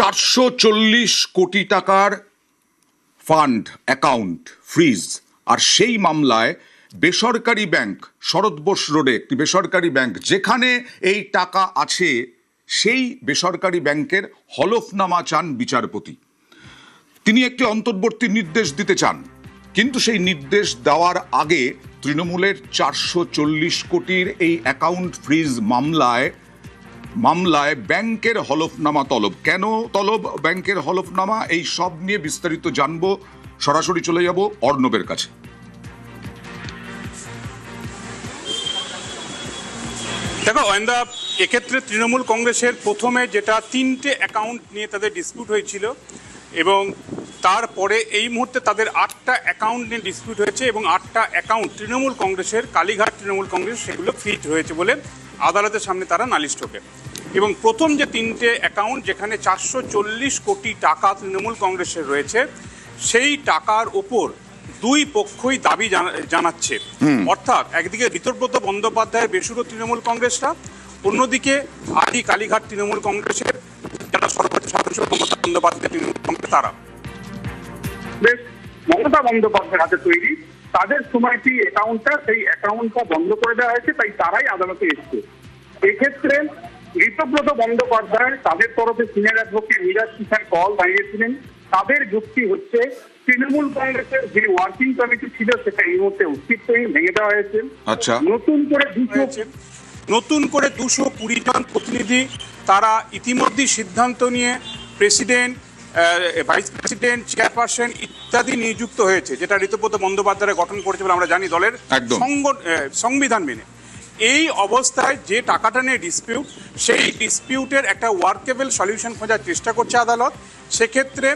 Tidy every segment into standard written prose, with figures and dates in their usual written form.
440 কোটি টাকার fund account freeze, আর সেই মামলায় বেসরকারি ব্যাংক, শরৎ বোস রোডে একটি বেসরকারি ব্যাংক যেখানে এই টাকা আছে, সেই বেসরকারি ব্যাংকের হলফনামা চান বিচারপতি। তিনি একটি অন্তর্বর্তী নির্দেশ দিতে চান, কিন্তু সেই নির্দেশ দেওয়ার আগে তৃণমূলের 440 কোটির এই অ্যাকাউন্ট ফ্রিজ মামলায় ব্যাংকের হলফনামা তলব। কেন তলব ব্যাংকের হলফনামা, এই সব নিয়ে বিস্তারিত জানবো। সরাসরি চলে যাব অর্ণবের কাছে। দেখো অয়ন্দা, এক্ষেত্রে তৃণমূল কংগ্রেসের প্রথমে যেটা 3টে অ্যাকাউন্ট নিয়ে তাদের ডিসপিউট হয়েছিল, এবং তারপরে এই মুহূর্তে তাদের 8টা অ্যাকাউন্ট নিয়ে ডিসপিউট হয়েছে, এবং 8টা অ্যাকাউন্ট তৃণমূল কংগ্রেসের, কালীঘাট তৃণমূল কংগ্রেস, সেগুলো ফ্রিজ হয়েছে বলে আদালতের সামনে তারা নালিশ ঠোকে। এবং প্রথম যে 3টে অ্যাকাউন্ট যেখানে 440 কোটি টাকা তৃণমূল কংগ্রেসের রয়েছে, সেই টাকার ওপর দুই পক্ষই দাবি জানাচ্ছে। অর্থাৎ একদিকে ঋতব্রত বন্দ্যোপাধ্যায়ের বেসুরো তৃণমূল কংগ্রেসরা, অন্যদিকে আদি কালীঘাট তৃণমূল কংগ্রেসের যারা সর্বোচ্চ সদস্য মমতা বন্দ্যোপাধ্যায় তৃণমূল কংগ্রেস, তারা বেশ মমতা বন্দ্যোপাধ্যায়ের হাতে তৈরি তাদের সময়টি অ্যাকাউন্টটা, সেই অ্যাকাউন্টটা বন্ধ করে দেওয়া হয়েছে, তাই তারাই আদালতে এসছে। এক্ষেত্রে ঋতব্রত বন্দ্যোপাধ্যায় তাদের তরফে সিনিয়র অ্যাডভোকেট মিরাজ কিষান কল দাঁড়িয়েছিলেন। তাদের যুক্তি হচ্ছে তৃণমূল কংগ্রেসের যে ওয়ার্কিং কমিটি ছিল সেটা এই মুহূর্তে অস্তিত্বহীন, ভেঙে দেওয়া হয়েছে। আচ্ছা, নতুন করে 220 জন প্রতিনিধি তারা ইতিমধ্যেই সিদ্ধান্ত নিয়ে প্রেসিডেন্ট, ভাইস প্রেসিডেন্ট, চেয়ারপারসন ইত্যাদি নিযুক্ত হয়েছে, যেটা ঋতব্রত বন্দ্যোপাধ্যায় গঠন করেছে বলে আমরা জানি দলের সংবিধান মেনে। এই অবস্থায় যে টাকাটা নিয়ে ডিসপিউট, সেই ডিসপিউটের একটা ওয়ার্কেবল সলিউশন খোঁজার চেষ্টা করছে আদালত। সেক্ষেত্রে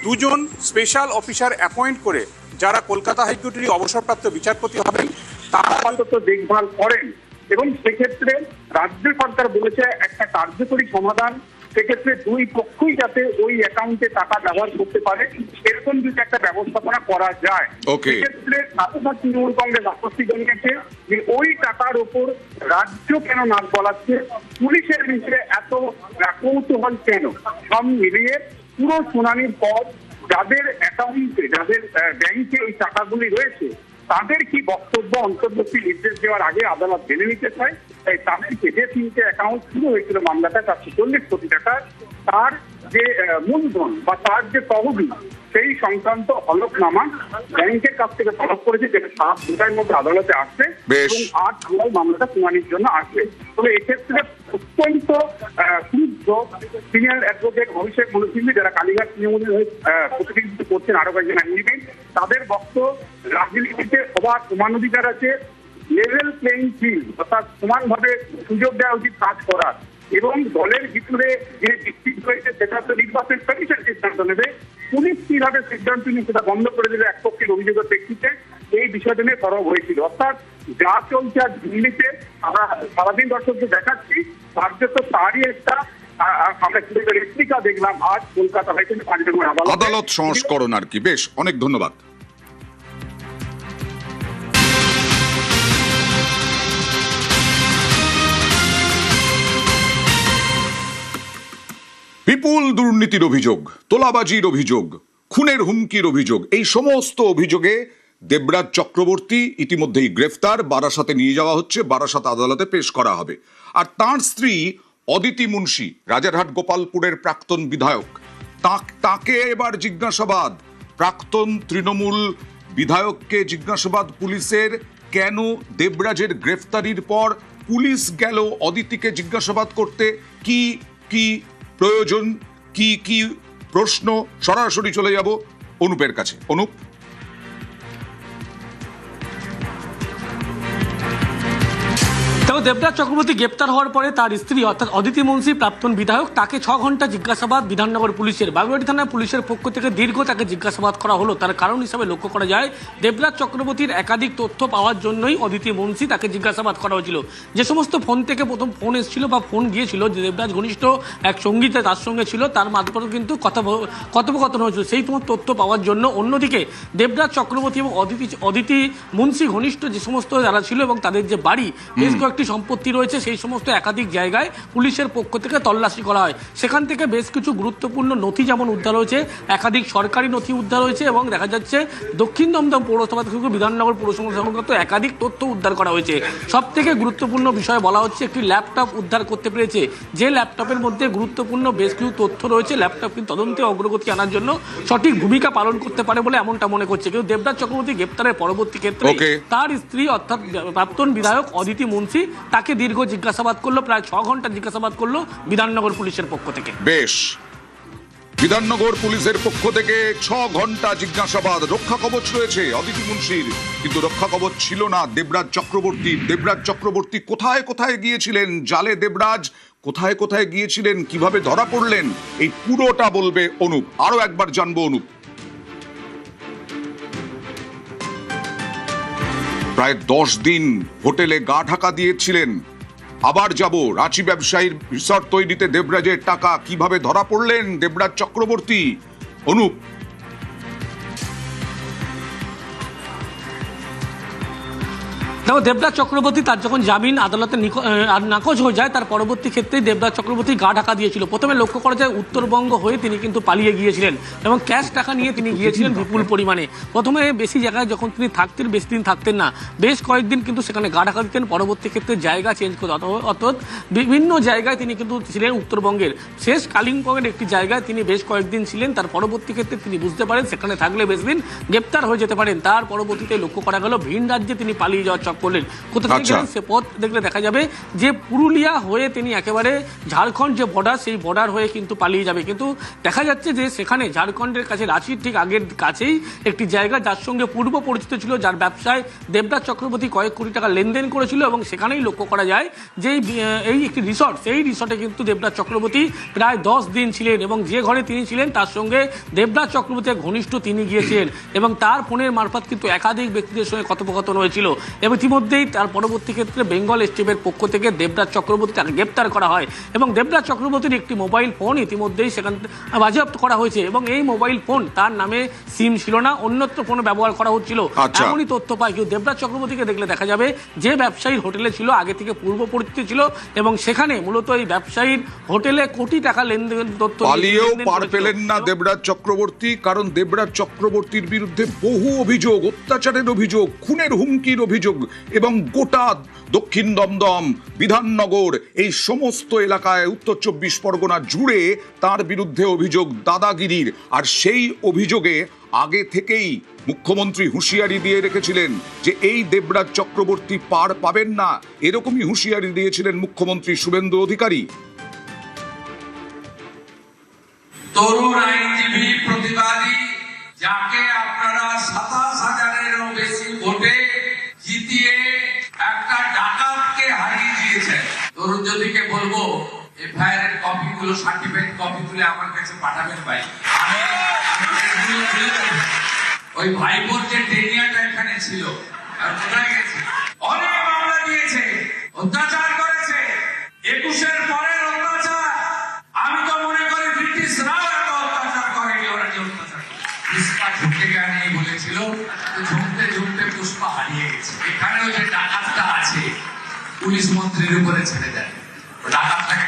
2 জন স্পেশাল অফিসার অ্যাপয়েন্ট করে, যারা কলকাতা হাইকোর্টেরই অবসরপ্রাপ্ত বিচারপতি হবেন, তারা আপাতত দেখভাল করেন। এবং সেক্ষেত্রে রাজ্য সরকার বলেছে একটা কার্যকরী সমাধান, সেক্ষেত্রে দুই পক্ষই যাতে ওই অ্যাকাউন্টে টাকা ব্যবহার করতে পারে, এরকম যদি একটা ব্যবস্থাপনা করা যায়। সেক্ষেত্রে সাথে তৃণমূল কংগ্রেস আপত্তি জানিয়েছে যে ওই টাকার ওপর রাজ্য কেন নাক গলাচ্ছে, পুলিশের বিষয়ে এত কৌতূহল কেন। সব মিলিয়ে পুরো শুনানির পর যাদের অ্যাকাউন্টে, যাদের ব্যাংকে এই টাকাগুলি রয়েছে, তাদের কি বক্তব্য অন্তর্বর্তী নির্দেশ দেওয়ার আগে আদালত জেনে নিতে চায়। তাই তাদেরকে যে 3টে অ্যাকাউন্ট শুরু হয়েছিল মামলাটা 440 কোটি টাকা, তার যে মূলধন বা তার যে তহবিল, সেই সংক্রান্ত হলফনামা ব্যাংকের কাছ থেকে তলব করেছে, যেটা 7 দিনের মধ্যে আদালতে আসবে এবং 8 জুলাই মামলাটা শুনানির জন্য আসবে। তবে এক্ষেত্রে অত্যন্ত ক্ষুব্ধ সিনিয়র অ্যাডভোকেট অভিষেক মনুসিংহ, যারা কালীঘাট তৃণমূলের হয়ে প্রতিনিধিত্ব করছেন, আরো কয়েকজন আইনজীবী। তাদের বক্তব্য, রাজনীতিতে সবার সমান অধিকার আছে, লেভেল প্লেইং ফিল্ড, অর্থাৎ সমানভাবে সুযোগ দেওয়া উচিত কাজ করার, এবং দলের ভিতরে যে ডিস্ট্রিক্ট রয়েছে সেটা তো নির্বাচন কমিশন সিদ্ধান্ত নেবে। পুলিশ কিভাবে সিদ্ধান্ত নিয়ে সেটা বন্ধ করে দেবে এক পক্ষের অভিযোগের প্রেক্ষিতে, এই বিষয়টা নিয়ে সরব হয়েছিল। অর্থাৎ যা চলছে আর দিল্লিতে, আমরা সারাদিন দর্শকদের দেখাচ্ছি, কার্যত তারই একটা আমরা রেপ্লিকা দেখলাম আজ কলকাতা হাইকোর্টে 5 নম্বর আদালত সংস্করণ আর কি। বেশ, অনেক ধন্যবাদ। বিপুল দুর্নীতির অভিযোগ, তোলাবাজির অভিযোগ, খুনের হুমকির অভিযোগ, এই সমস্ত অভিযোগে দেবরাজ চক্রবর্তী ইতিমধ্যেই গ্রেফতার। বারাসাতে নিয়ে যাওয়া হচ্ছে, বারাসাত আদালতে পেশ করা হবে। আর তার স্ত্রী অদিতি মুন্সি, রাজারহাট গোপালপুরের প্রাক্তন বিধায়ক, তাকে এবার জিজ্ঞাসাবাদ। প্রাক্তন তৃণমূল বিধায়ককে জিজ্ঞাসাবাদ পুলিশের। কেন দেবরাজের গ্রেফতারির পর পুলিশ গেল অদিতিকে জিজ্ঞাসাবাদ করতে? কি কি প্রয়োজন, কি কি প্রশ্ন? সরাসরি চলে যাব অনুপের কাছে। অনুপ, দেবরাজ চক্রবর্তী গ্রেপ্তার হওয়ার পরে তার স্ত্রী অর্থাৎ অদিতি মুন্সি, প্রাক্তন বিধায়ক, তাকে 6 ঘন্টা জিজ্ঞাসাবাদ বিধাননগর পুলিশের, বাগুইআটি থানার পুলিশের পক্ষ থেকে দীর্ঘ তাকে জিজ্ঞাসাবাদ করা হলো। তার কারণ হিসাবে লক্ষ্য করা যায়, দেবরাজ চক্রবর্তীর একাধিক তথ্য পাওয়ার জন্যই অদিতি মুন্সি তাকে জিজ্ঞাসাবাদ করা হয়েছিল। যে সমস্ত ফোন থেকে প্রথম ফোন এসেছিল বা ফোন গিয়েছিল, যে দেবরাজ ঘনিষ্ঠ এক সঙ্গী তার সঙ্গে ছিল, তার মারফত কিন্তু কথোপকথন হয়েছিল, সেই তোমার তথ্য পাওয়ার জন্য। অন্যদিকে দেবরাজ চক্রবর্তী এবং অদিতি মুন্সি ঘনিষ্ঠ যে সমস্ত যারা ছিল এবং তাদের যে বাড়ি, বেশ কয়েকটি সম্পত্তি রয়েছে সেই সমস্ত একাধিক জায়গায় পুলিশের পক্ষ থেকে তল্লাশি করা হয়। সেখান থেকে বেশ কিছু গুরুত্বপূর্ণ নথি যেমন উদ্ধার হয়েছে, একাধিক সরকারি নথি উদ্ধার হয়েছে এবং দেখা যাচ্ছে দক্ষিণ দমদম পৌরসভা থেকে বিধাননগর পৌরসভা সংক্রান্ত একাধিক তথ্য উদ্ধার করা হয়েছে। সব থেকে গুরুত্বপূর্ণ বিষয় বলা হচ্ছে একটি ল্যাপটপ উদ্ধার করতে পেরেছে, যে ল্যাপটপের মধ্যে গুরুত্বপূর্ণ বেশ কিছু তথ্য রয়েছে। ল্যাপটপ কিন্তু তদন্তে অগ্রগতি আনার জন্য সঠিক ভূমিকা পালন করতে পারে বলে এমনটা মনে করছে। কিন্তু দেবরাজ চক্রবর্তী গ্রেপ্তারের পরবর্তী ক্ষেত্রে তার স্ত্রী অর্থাৎ প্রাক্তন বিধায়ক অদিতি মুন্সি তাকে দীর্ঘ জিজ্ঞাসাবাদ করলো, প্রায় 6 ঘন্টা জিজ্ঞাসাবাদ করলো বিধাননগর পুলিশের পক্ষ থেকে। বেশ, বিধাননগর পুলিশের পক্ষ থেকে 6 ঘন্টা জিজ্ঞাসাবাদ। রক্ষা কবচ রয়েছে অদিতি মুন্সির, কিন্তু রক্ষা কবচ ছিল না দেবরাজ চক্রবর্তীর। দেবরাজ চক্রবর্তী কোথায় কোথায় গিয়েছিলেন, জালে দেবরাজ কোথায় কোথায় গিয়েছিলেন, কিভাবে ধরা পড়লেন, এই পুরোটা বলবে অনুপ। আরো একবার জানবো অনুপ। প্রায় 10 দিন হোটেলে গা ঢাকা দিয়েছিলেন। আবার যাব, রাঁচি ব্যবসায়ীর রিসর্ট তৈরিতে দেবরাজের টাকা, কিভাবে ধরা পড়লেন দেবরাজ চক্রবর্তী। অনুপ। দেখো, দেবরাজ চক্রবর্তী তার যখন জামিন আদালতে নাকচ হয়ে যায় তার পরবর্তী ক্ষেত্রে দেবরাজ চক্রবর্তী গা ঢাকা দিয়েছিল। প্রথমে লক্ষ্য করা যায় উত্তরবঙ্গ হয়ে তিনি কিন্তু পালিয়ে গিয়েছিলেন এবং ক্যাশ টাকা নিয়ে তিনি গিয়েছিলেন বিপুল পরিমাণে। প্রথমে বেশি জায়গায় যখন তিনি থাকতেন, বেশি দিন থাকতেন না, বেশ কয়েকদিন কিন্তু সেখানে গা ঢাকা দিতেন। পরবর্তী ক্ষেত্রে জায়গা চেঞ্জ করতে, অর্থাৎ বিভিন্ন জায়গায় তিনি কিন্তু ছিলেন। উত্তরবঙ্গের শেষ কালিম্পংয়ের একটি জায়গায় তিনি বেশ কয়েকদিন ছিলেন। তার পরবর্তী ক্ষেত্রে তিনি বুঝতে পারেন সেখানে থাকলে বেশ দিন গ্রেপ্তার হয়ে যেতে পারেন। তার পরবর্তীতে লক্ষ্য করা গেল ভিন রাজ্যে তিনি পালিয়ে যাওয়ার করলেন। কোথা থেকে গেলেন সে পথ দেখলে দেখা যাবে যে পুরুলিয়া হয়ে তিনি একেবারে ঝাড়খণ্ড যে বর্ডার, সেই বর্ডার হয়ে কিন্তু পালিয়ে যাবে। কিন্তু দেখা যাচ্ছে যে সেখানে ঝাড়খণ্ডের কাছে রাঁচির ঠিক আগের কাছেই একটি জায়গা যার সঙ্গে পূর্ব পরিচিত ছিল, যার ব্যবসায় দেবরাজ চক্রবর্তী কয়েক কোটি টাকা লেনদেন করেছিল এবং সেখানেই লক্ষ্য করা যায় যে এই একটি রিসর্ট, সেই রিসর্টে কিন্তু দেবরাজ চক্রবর্তী প্রায় 10 দিন ছিলেন এবং যে ঘরে তিনি ছিলেন তার সঙ্গে দেবরাজ চক্রবর্তীর ঘনিষ্ঠ তিনি গিয়েছিলেন এবং তার ফোনের মারফত কিন্তু একাধিক ব্যক্তিদের সঙ্গে কথোপকথন হয়েছিল। এবং ইতিমধ্যেই তার পরবর্তী ক্ষেত্রে বেঙ্গল এসটিএফের পক্ষ থেকে দেবরাজ চক্রবর্তী তাকে গ্রেপ্তার করা হয় এবং দেবরাজ চক্রবর্তীর একটি মোবাইল ফোন ইতিমধ্যেই সেখান বাজেয়াপ্ত করা হয়েছে এবং এই মোবাইল ফোন তার নামে সিম ছিল না, অন্যত্র ফোনে ব্যবহার করা হচ্ছিল, এমনই তথ্য পায়। কিন্তু দেবরাজ চক্রবর্তীকে দেখলে দেখা যাবে যে ব্যবসায়ীর হোটেলে ছিল আগে থেকে পূর্ব পরিচিত ছিল এবং সেখানে মূলত এই ব্যবসায়ীর হোটেলে কোটি টাকা লেনদেন তথ্য পালিয়েও পার পেলেন না দেবরাজ চক্রবর্তী, কারণ দেবরাজ চক্রবর্তীর বিরুদ্ধে বহু অভিযোগ, অত্যাচারের অভিযোগ, খুনের হুমকির অভিযোগ এবং গোটা দক্ষিণ দমদম, বিধাননগর এই সমস্ত এলাকায় উত্তর 24 পরগনা জুড়ে তার বিরুদ্ধে অভিযোগ দাদাগিরির। আর সেই অভিযোগে আগে থেকেই মুখ্যমন্ত্রী হুঁশিয়ারি দিয়ে রেখেছিলেন যে এই দেবরাজ চক্রবর্তী পার পাবেন না, এরকমই হুঁশিয়ারি দিয়েছিলেন মুখ্যমন্ত্রী শুভেন্দু অধিকারী। তরুণ আইনজীবী প্রতিবাদী যাকে আপনারা 27,000-এরও বেশি ভোটে জিতিয়ে একটা ডাকাতকে হারিয়ে দিয়েছেন। তরুণ জ্যোতিকে বলবো এফআইআর এর কপিগুলো, সার্টিফিকেট কপিগুলো আমার কাছে পাঠাবেন ভাই। আমি ওই ভাইবোর যে ডেনিয়াটা এখানে ছিল আর কোথায় গেছে, অনেক মামলা দিয়েছে, অত্যাচার করেছে, 21-এর পরের অত্যাচার। আমি তো মনে করি ব্রিটিশরাও এত অত্যাচার করেনি, ওরা যে অত্যাচার পুষ্পা ঝুঁকে গেছে বলেছিল, ঝুঁকতে ঝুঁকতে পুষ্পা হারিয়ে গেছে। এখানেও যে ডাকাতটা আছে পুলিশ মন্ত্রীর উপরে ছেড়ে দেয়, ডাকাতটাকে